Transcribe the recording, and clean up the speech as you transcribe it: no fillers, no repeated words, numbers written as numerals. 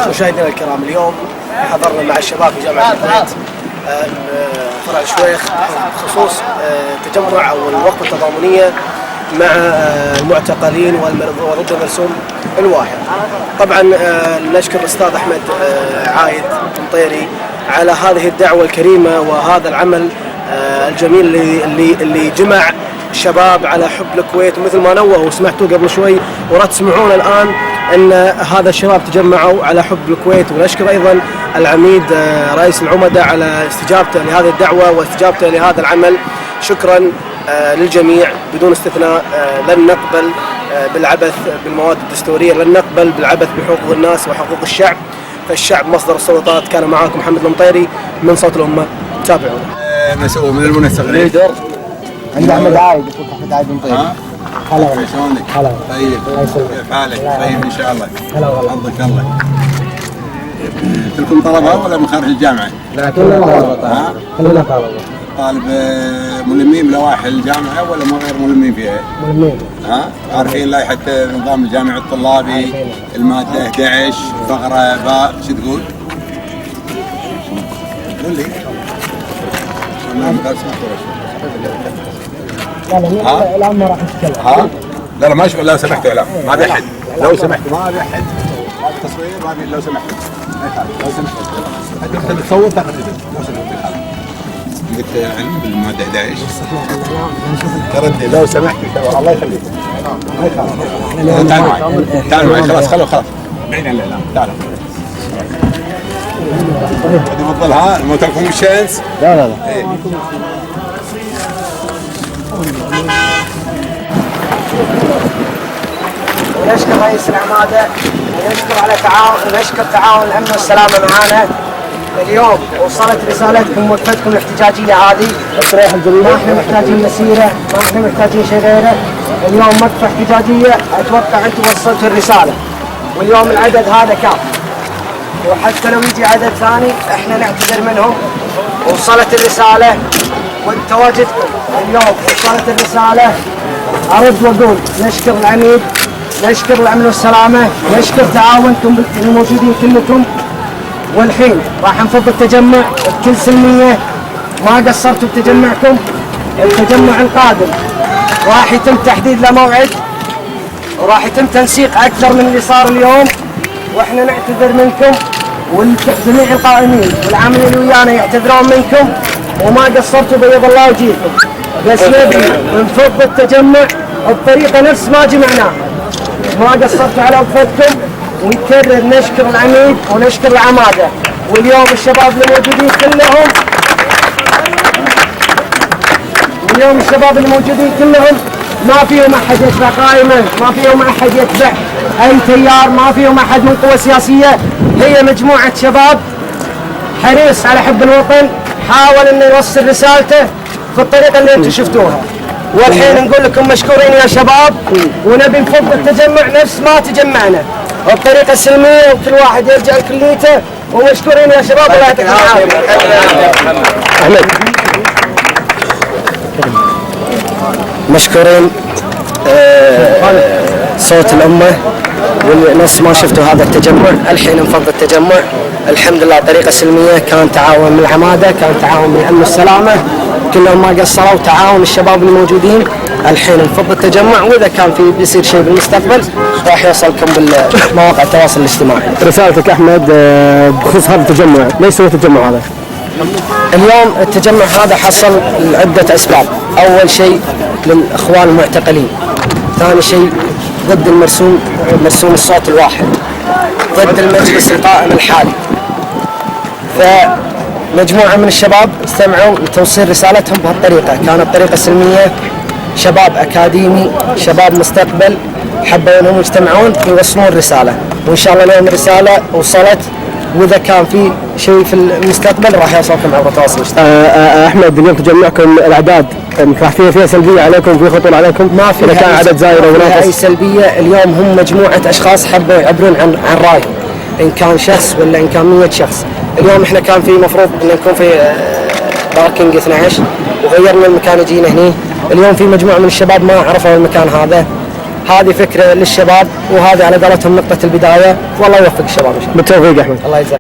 مشاهدينا الكرام، اليوم حضرنا مع الشباب في جامعة الكويت فرع الشويخ بخصوص تجمع او الوقفة التضامنية مع المعتقلين وضد المرسوم الواحد. طبعا نشكر الاستاذ احمد عايد المطيري على هذه الدعوة الكريمة وهذا العمل الجميل اللي جمع الشباب على حب الكويت، ومثل ما نوه وسمعتوا قبل شوي وراح تسمعون الان ان هذا الشباب تجمعوا على حب الكويت. ونشكر ايضا العميد رئيس العمدة على استجابته لهذه الدعوة واستجابته لهذا العمل. شكرا للجميع بدون استثناء. لن نقبل بالعبث بالمواد الدستورية، لن نقبل بالعبث بحقوق الناس وحقوق الشعب، فالشعب مصدر السلطات. كان معاكم محمد المطيري من صوت الأمة، تابعونا. مسؤول من المنسقين عند احمد عايد، يقول احمد عايد المطيري. هلا والله. شلونك؟ هلا. طيب. كيف حالك؟ طيب ان شاء الله. هلا والله. حفظك الله. كلكم طلبة ولا من خارج الجامعة؟ لا كلنا طلبة. كلنا طلبة. طالب ملمين بلوائح الجامعة ولا ما غير ملمين فيها؟ ملمين. عارفين لائحة نظام الجامعي الطلابي المادة 11 فقرة باء، شو تقول؟ قول لي. لا الآن ما راح نتكلم. لا ما شو، لو سمحتوا اعلام ما ابي احد، لو سمحتوا ما ابي احد، ما ابي تصوير، ما ابي، لو سمحتوا ما يخالف، لو سمحتوا انت تصور تاخذ لو سمحتوا قلت علم بالماده 11 تردي لو سمحتوا الله يخليك ما يخالف. تعال معي تعال معي خلاص خلاص بعيد عن الاعلام تعال بدي بفضل ما تركم الشمس. لا ايه. ونشكر رئيس العمادة ونشكر تعاون الأمن والسلامة معنا. اليوم وصلت رسالتكم وقفتكم الاحتجاجية هذه. ما احنا محتاجين مسيرة، ما احنا محتاجين شيء غيره. اليوم وقفة احتجاجية، اتوقع انتم وصلتوا الرسالة، واليوم العدد هذا كافي، وحتى لو يجي عدد ثاني احنا نعتذر منهم. وصلت الرسالة وتواجدكم اليوم، وصلت الرسالة. ارد واقول نشكر العميد، نشكر الامن والسلامة، نشكر تعاونكم الموجودين كلكم. والحين راح نفض التجمع بكل سلمية، ما قصرتوا بتجمعكم. التجمع القادم راح يتم تحديد له موعد، وراح يتم تنسيق اكثر من اللي صار اليوم، واحنا نعتذر منكم، وجميع القائمين والعاملين اللي ويانا يعتذرون منكم، وما قصرتوا بيض الله وجيهكم. بس نبي نفض التجمع بطريقة نفس ما جمعناه، ما قصرتوا على وقفتكم. ونكرر نشكر العميد ونشكر العمادة. واليوم الشباب الموجودين كلهم، واليوم الشباب الموجودين كلهم ما فيهم احد يتبع قائمة، ما فيهم احد يتبع اي تيار، ما فيهم احد من قوة سياسية. هي مجموعة شباب حريص على حب الوطن، حاول انه يوصل رسالته في الطريقة اللي انتم شفتوها. والحين نقول لكم مشكورين يا شباب، ونبي نفض التجمع نفس ما تجمعنا بطريقة سلمية، وكل واحد يرجع لكليته. ومشكورين يا شباب، الله يعطيكم العافية. أحمد مشكورين. صوت الأمة، ونفس ما شفتوا هذا التجمع. الحين نفض التجمع الحمد لله طريقة سلمية، كان تعاون من العمادة، كان تعاون من الأمن والسلامة، كلهم ما قصروا، تعاون الشباب الموجودين. الحين نفض التجمع، واذا كان في بيصير شيء بالمستقبل راح يوصلكم بالمواقع التواصل الاجتماعي. رسالتك احمد بخصوص هذا التجمع، ليش سويت التجمع هذا؟ اليوم التجمع هذا حصل لعدة اسباب. اول شيء للاخوان المعتقلين، ثاني شيء ضد مرسوم الصوت الواحد، ضد المجلس القائم الحالي. فمجموعة من الشباب استمعوا لتوصيل رسالتهم بهالطريقة، كانت طريقة سلمية، شباب أكاديمي، شباب مستقبل، حبوا أنهم يجتمعون يوصلون الرسالة. وإن شاء الله اليوم الرسالة وصلت، وإذا كان في شيء في المستقبل راح يوصلكم عبر التواصل الاجتماعي. أحمد اليوم تجمعكم الأعداد راح فيها سلبية عليكم، في خطر عليكم؟ ما في، إذا كان عدد زايد أو ناقص أي سلبية. اليوم هم مجموعة أشخاص حبوا يعبرون عن رأيهم، إن كان شخص ولا إن كان 100 شخص. اليوم إحنا كان في مفروض إن نكون في باركينج 12 وغيرنا المكان، جينا هني. اليوم في مجموعة من الشباب ما عرفوا المكان هذا، هذه فكره للشباب، وهذه على قولتهم نقطه البدايه، والله يوفق الشباب ان شاء الله. بالتوفيق احمد. الله يجزاك.